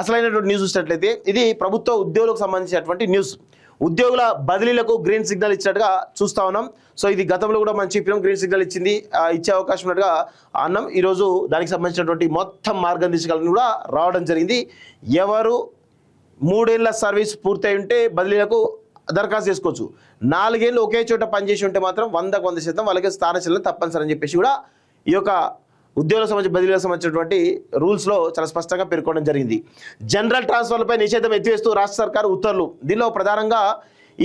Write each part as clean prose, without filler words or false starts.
అసలైనటువంటి న్యూస్ చూసినట్లయితే ఇది ప్రభుత్వ ఉద్యోగులకు సంబంధించినటువంటి న్యూస్. ఉద్యోగుల బదిలీలకు గ్రీన్ సిగ్నల్ ఇచ్చినట్టుగా చూస్తా ఉన్నాం. సో ఇది గతంలో కూడా మనం చెప్పినాం, గ్రీన్ సిగ్నల్ ఇచ్చే అవకాశం ఉన్నట్టుగా అన్నాం. ఈరోజు దానికి సంబంధించినటువంటి మొత్తం మార్గదర్శకాలను కూడా రావడం జరిగింది. ఎవరు 3 ఏళ్ల సర్వీస్ పూర్తయి ఉంటే బదిలీలకు దరఖాస్తు చేసుకోవచ్చు. 4 ఏళ్ళు ఒకే చోట పనిచేసి ఉంటే మాత్రం 100% వాళ్ళకి స్థానచలనం తప్పనిసరి అని చెప్పేసి కూడా ఈ యొక్క ఉద్యోగులకు సంబంధించి బదిలీలకు సంబంధించినటువంటి రూల్స్లో చాలా స్పష్టంగా పేర్కొనడం జరిగింది. జనరల్ ట్రాన్స్ఫర్లపై నిషేధం ఎత్తివేస్తూ రాష్ట్ర సర్కారు ఉత్తర్వులు. దీనిలో ప్రధానంగా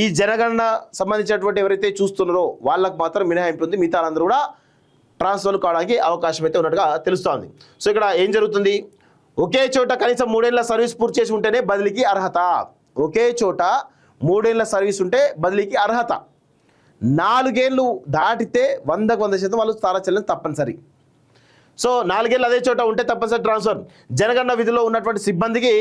ఈ జనగణన సంబంధించినటువంటి ఎవరైతే చూస్తున్నారో వాళ్ళకు మాత్రం మినహాయింపు ఉంది. మిగతా అందరూ కూడా ట్రాన్స్ఫర్లు కావడానికి అవకాశం అయితే ఉన్నట్టుగా తెలుస్తోంది. సో ఇక్కడ ఏం జరుగుతుంది, ఒకే చోట కనీసం 3 ఏళ్ల సర్వీస్ పూర్తి చేసి ఉంటేనే బదిలీకి అర్హత. ఒకే చోట 3 ఏళ్ల సర్వీస్ ఉంటే బదిలీకి అర్హత. 4 ఏళ్ళు దాటితే 100% వాళ్ళు స్థానచలనం తప్పనిసరి. సో 4 ఏళ్ళు అదే చోట ఉంటే తప్పనిసరి ట్రాన్స్ఫర్. జనగణన విధిలో ఉన్నటువంటి సిబ్బందికి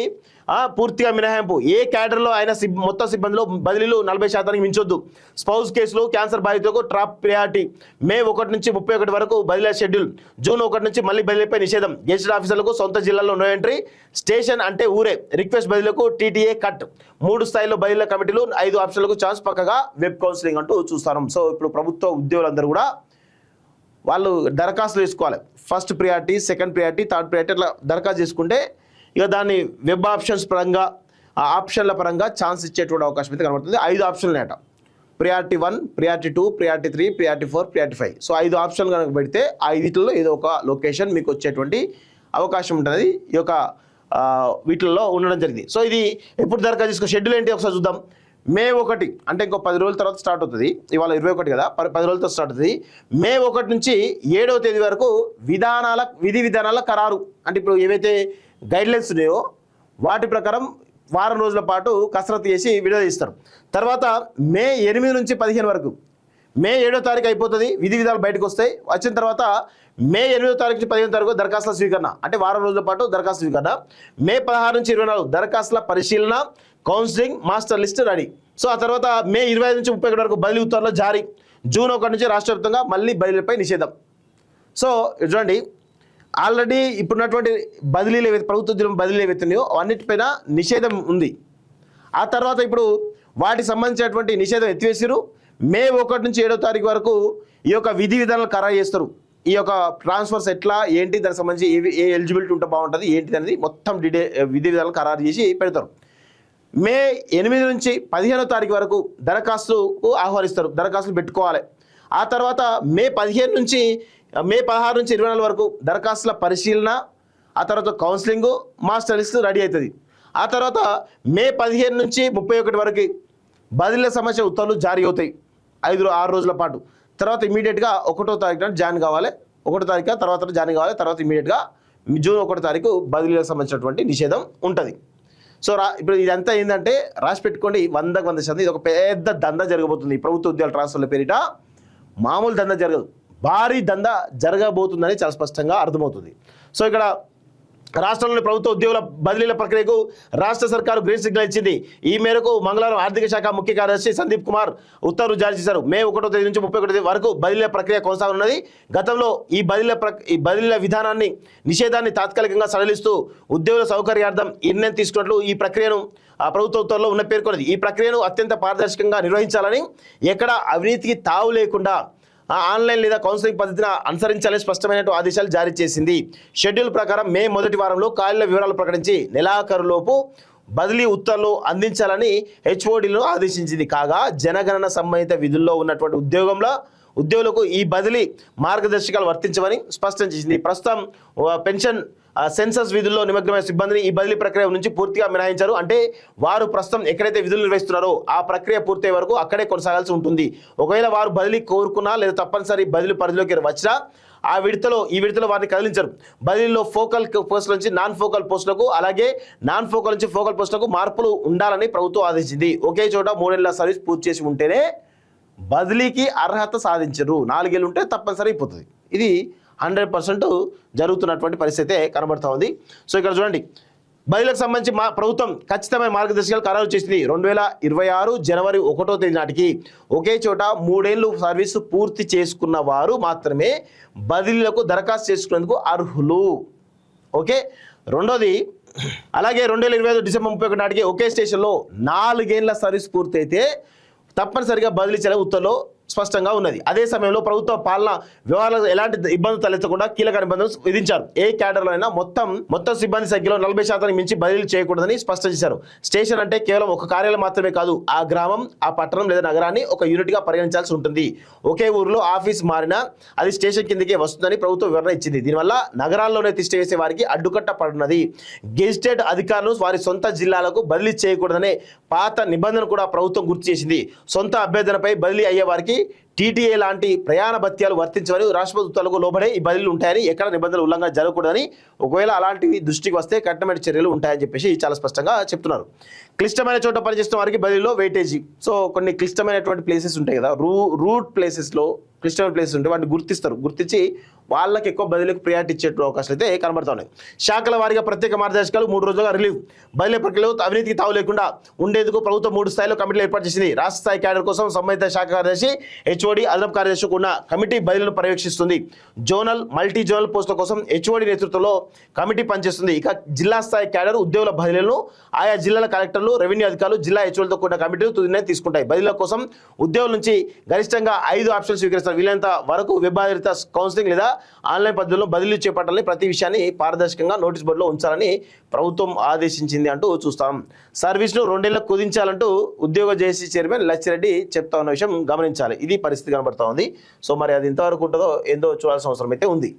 పూర్తిగా మినహాయింపు. ఏ క్యాడర్లో అయినా మొత్తం సిబ్బందిలో బదిలీలు 40% మించొద్దు. స్పౌస్ కేసులు, క్యాన్సర్ బాధితులకు టాప్ ప్రియారిటీ. మే 1 నుంచి 31 వరకు బదిలీ షెడ్యూల్. జూన్ 1 నుంచి మళ్ళీ బదిలీపై నిషేధం. గెజిటెడ్ ఆఫీసర్లకు సొంత జిల్లాలో నో ఎంట్రీ. స్టేషన్ అంటే ఊరే. Request బదిలీలకు TTA cut. 3 స్థాయిలో బదిలీల కమిటీలు, 5 ఆప్షన్లకు ఛాన్స్, పక్కగా వెబ్ కౌన్సిలింగ్ అంటూ చూస్తాం. సో ఇప్పుడు ప్రభుత్వ ఉద్యోగులందరూ కూడా వాళ్ళు దరఖాస్తులు చేసుకోవాలి. First priority, second priority, third priority అట్లా దరఖాస్తు చేసుకుంటే ఇక దాన్ని వెబ్ ఆప్షన్స్ పరంగా ఆ ఆప్షన్ల పరంగా ఛాన్స్ ఇచ్చేటువంటి అవకాశం అయితే కనబడుతుంది. 5 ఆప్షన్లు నేట. Priority 1, priority 2, priority 3, priority 4, priority 5. So 5 ఆప్షన్లు కనుక పెడితే ఆ 5లో ఏదో ఒక లొకేషన్ మీకు వచ్చేటువంటి అవకాశం ఉంటుంది. ఈ యొక్క వీటిల్లో ఉండడం జరిగింది. సో ఇది ఎప్పుడు దరఖాస్తు చేసుకో, షెడ్యూల్ ఏంటి ఒకసారి చూద్దాం. మే 1 అంటే ఇంకో 10 రోజుల తర్వాత స్టార్ట్ అవుతుంది. ఇవాళ 21 కదా, 10 రోజులతో స్టార్ట్ అవుతుంది. మే 1 నుంచి 7వ తేదీ వరకు విధి విధానాల ఖరారు. అంటే ఇప్పుడు ఏవైతే గైడ్లైన్స్ ఉన్నాయో వాటి ప్రకారం వారం రోజుల పాటు కసరత్తు చేసి విడుదల ఇస్తారు. తర్వాత మే 8 నుంచి 15 వరకు, మే 7వ తారీఖు అయిపోతుంది, విధి విధానాలు బయటకు వస్తాయి. వచ్చిన తర్వాత మే 8వ తారీఖు నుంచి 15 తారీఖు దరఖాస్తుల స్వీకరణ, అంటే వారం రోజుల పాటు దరఖాస్తు స్వీకరణ. మే 16 నుంచి 24 దరఖాస్తుల పరిశీలన, counselling, master list ready. So ఆ తర్వాత మే 25 నుంచి 31 వరకు బదిలీ ఉత్తర్వులు జారీ. జూన్ 1 నుంచి రాష్ట్ర వ్యాప్తంగా మళ్ళీ బదిలీపై నిషేధం. సో చూడండి, ఆల్రెడీ ఇప్పుడున్నటువంటి బదిలీలు ఏవైతే ప్రభుత్వ ఉద్యోగం బదిలీలు ఏవైతున్నాయో అన్నిటిపైన నిషేధం ఉంది. ఆ తర్వాత ఇప్పుడు వాటికి సంబంధించినటువంటి నిషేధం ఎత్తివేసారు. మే 1 నుంచి 7వ తారీఖు వరకు ఈ యొక్క విధి విధానాలు ఖరారు చేస్తారు. ఈ యొక్క ట్రాన్స్ఫర్స్ ఎట్లా ఏంటి, దానికి సంబంధించి ఏ ఎలిజిబిలిటీ ఉంటే బాగుంటుంది ఏంటి అనేది మొత్తం విధి విధానాలు ఖరారు చేసి పెడతారు. మే 8 నుంచి 15వ తారీఖు వరకు దరఖాస్తుకు ఆహ్వానిస్తారు, దరఖాస్తులు పెట్టుకోవాలి. ఆ తర్వాత మే 16 నుంచి 24 వరకు దరఖాస్తుల పరిశీలన, ఆ తర్వాత కౌన్సిలింగ్, మాస్టర్ లిస్ట్ రెడీ అవుతుంది. ఆ తర్వాత మే 15 నుంచి 31 వరకు బదిలీల సమస్య ఉత్తర్వులు జారీ అవుతాయి 5-6 రోజుల పాటు. తర్వాత ఇమీడియట్గా 1వ తారీఖున జాయిన్ కావాలి. 1వ తారీఖు తర్వాత జాయిన్ కావాలి. తర్వాత ఇమీడియట్గా జూన్ 1 తారీఖు బదిలీలకు సంబంధించినటువంటి నిషేధం ఉంటుంది. సో ఇప్పుడు ఇదంతా ఏంటంటే రాసి పెట్టుకోండి, 100% ఇది ఒక పెద్ద దందా జరగబోతుంది. ప్రభుత్వ ఉద్యోగాల ట్రాన్స్ఫర్ల పేరిట మామూలు దందా జరగదు, భారీ దందా జరగబోతుందని చాలా స్పష్టంగా అర్థమవుతుంది. సో ఇక్కడ రాష్ట్రంలోని ప్రభుత్వ ఉద్యోగుల బదిలీల ప్రక్రియకు రాష్ట్ర సర్కారు గ్రీన్ సిగ్నల్ ఇచ్చింది. ఈ మేరకు మంగళవారం ఆర్థిక శాఖ ముఖ్య కార్యదర్శి సందీప్ కుమార్ ఉత్తర్వులు జారీ చేశారు. మే 1వ తేదీ నుంచి 31వ తేదీ వరకు బదిలీల ప్రక్రియ కొనసాగనున్నది. గతంలో ఈ బదిలీల విధానాన్ని నిషేధాన్ని తాత్కాలికంగా సడలిస్తూ ఉద్యోగుల సౌకర్యార్థం నిర్ణయం తీసుకున్నట్లు ఈ ప్రక్రియను ప్రభుత్వ ఉత్తర్వులో ఉన్న పేర్కొన్నది. ఈ ప్రక్రియను అత్యంత పారదర్శకంగా నిర్వహించాలని, ఎక్కడ అవినీతికి తావు లేకుండా ఆన్లైన్ లేదా కౌన్సిలింగ్ పద్ధతిని అనుసరించాలని స్పష్టమైన ఆదేశాలు జారీ చేసింది. షెడ్యూల్ ప్రకారం మే 1 వారంలో ఖాళీల వివరాలు ప్రకటించి నెలాఖరులోపు బదిలీ ఉత్తర్వులు అందించాలని హెచ్ఓడీలను ఆదేశించింది. కాగా జనగణన సంబంధిత విధుల్లో ఉన్నటువంటి ఉద్యోగులకు ఈ బదిలీ మార్గదర్శకాలు వర్తించమని స్పష్టం చేసింది. ప్రస్తుతం పెన్షన్ సెన్సస్ విధుల్లో నిమగ్నమైన సిబ్బందిని ఈ బదిలీ ప్రక్రియ నుంచి పూర్తిగా మినహాయించారు. అంటే వారు ప్రస్తుతం ఎక్కడైతే విధులు నిర్వహిస్తున్నారో ఆ ప్రక్రియ పూర్తయ్యే వరకు అక్కడే కొనసాగాల్సి ఉంటుంది. ఒకవేళ వారు బదిలీ కోరుకున్నా లేదా తప్పనిసరి బదిలీ పరిధిలోకి వచ్చినా ఈ విడతలో వారిని కదిలించరు. బదిలీలో ఫోకల్ పోస్టుల నుంచి నాన్ ఫోకల్ పోస్టులకు, అలాగే నాన్ ఫోకల్ నుంచి ఫోకల్ పోస్టులకు మార్పులు ఉండాలని ప్రభుత్వం ఆదేశించింది. ఒకే చోట 3 ఏళ్ల సర్వీస్ పూర్తి చేసి ఉంటేనే బదిలీకి అర్హత సాధించరు. 4 ఏళ్ళు ఉంటే తప్పనిసరి అయిపోతుంది. ఇది 100% జరుగుతున్నటువంటి పరిస్థితే కనబడుతూ ఉంది. సో ఇక్కడ చూడండి, బదిలీలకు సంబంధించి ప్రభుత్వం ఖచ్చితమైన మార్గదర్శకాలు ఖరారు చేసింది. 2026 జనవరి 1వ తేదీ నాటికి ఒకే చోట 3 ఏళ్ళు సర్వీసు పూర్తి చేసుకున్న వారు మాత్రమే బదిలీలకు దరఖాస్తు చేసుకునేందుకు అర్హులు. ఓకే, రెండోది అలాగే 2025 డిసెంబర్ 31 నాటికి ఒకే స్టేషన్లో 4 ఏళ్ల సర్వీస్ పూర్తయితే తప్పనిసరిగా బదిలీ చేయాలని ఉత్తర్వులో స్పష్టంగా ఉన్నది. అదే సమయంలో ప్రభుత్వ పాలన వ్యవహారాలు ఎలాంటి ఇబ్బందులు తలెత్తకుండా కీలక నిబంధనలు విధించారు. ఏ క్యాడర్లో అయినా మొత్తం సిబ్బంది సంఖ్యలో 40% మించి బదిలీలు చేయకూడదని స్పష్టం చేశారు. స్టేషన్ అంటే కేవలం ఒక కార్యాలయం మాత్రమే కాదు, ఆ గ్రామం, ఆ పట్టణం లేదా నగరాన్ని ఒక యూనిట్గా పరిగణించాల్సి ఉంటుంది. ఒకే ఊరిలో ఆఫీస్ మారినా అది స్టేషన్ కిందకే వస్తుందని ప్రభుత్వం వివరణ ఇచ్చింది. దీనివల్ల నగరాల్లోనే తిష్ట వేసే వారికి అడ్డుకట్ట పడున్నది. గెజిటెడ్ అధికారులు వారి సొంత జిల్లాలకు బదిలీ చేయకూడదనే పాత నిబంధన కూడా ప్రభుత్వం గుర్తు చేసింది. సొంత అభ్యర్థనపై బదిలీ అయ్యే వారికి టీటీఏ లాంటి ప్రయాణ భత్యాలు వర్తించవని రాష్ట్రపతి ఉత్తర్వులకు లోబడే ఈ బదిలీలు ఉంటాయని, ఎక్కడ నిబంధనలు ఉల్లంఘన జరగకూడదని, ఒకవేళ అలాంటివి దృష్టికి వస్తే కఠినమైన చర్యలు ఉంటాయని చెప్పేసి చాలా స్పష్టంగా చెప్తున్నారు. క్లిష్టమైన చోట పనిచేస్తున్న వారికి బదిలీలో వెయిటేజీ. సో కొన్ని క్లిష్టమైనటువంటి ప్లేసెస్ ఉంటాయి కదా, రూట్ ప్లేసెస్లో క్లిష్టమైన ప్లేసెస్ ఉంటాయి, వాటిని గుర్తించి వాళ్ళకి ఎక్కువ బదిలీకి ప్రియారిటీ ఇచ్చే అవకాశాలు అయితే కనబడుతున్నాయి. శాఖల వారీగా ప్రత్యేక మార్గదర్శకాలు 3 రోజులుగా రిలీవ్. బదిలీ ప్రక్రియలో అవినీతికి తావు లేకుండా ఉండేందుకు ప్రభుత్వం 3 స్థాయిలో కమిటీలు ఏర్పాటు చేసింది. రాష్ట్ర స్థాయి క్యాడర్ కోసం సంబంధిత శాఖ కార్యదర్శి, హెచ్ఓడి, అదనపు కార్యదర్శికి ఉన్న కమిటీ బదిలీలను పర్యవేక్షిస్తుంది. జోనల్, మల్టీ జోనల్ పోస్టుల కోసం హెచ్ఓడి నేతృత్వంలో కమిటీ పనిచేస్తుంది. ఇక జిల్లా స్థాయి క్యాడర్ ఉద్యోగుల బదిలీలను ఆయా జిల్లాల కలెక్టర్లు, రెవెన్యూ అధికారులు, జిల్లా హెచ్ఓలతో కూడిన కమిటీలు తుది నిర్ణయం తీసుకుంటాయి. బదిలీల కోసం ఉద్యోగుల నుంచి గరిష్టంగా 5 ఆప్షన్లు స్వీకరిస్తారు. వీలైనంత వరకు వెబ్ ఆధారిత కౌన్సిలింగ్ లేదా ఆన్లైన్ పద్ధతిలో బదిలీ చేపట్టాలని, ప్రతి విషయాన్ని పారదర్శకంగా నోటీస్ బోర్డులో ఉంచాలని ప్రభుత్వం ఆదేశించింది అంటూ చూస్తాం. సర్వీస్ను 2 ఏళ్లకు కుదించాలంటూ ఉద్యోగ జేఏసీ చైర్మన్ లచ్చిరెడ్డి చెప్తా ఉన్న విషయం గమనించాలి. ఇది పరిస్థితి కనబడతా ఉంది. సో మరి అది ఎంతవరకు ఉంటుందో ఏందో చూడాల్సిన అవసరం అయితే ఉంది.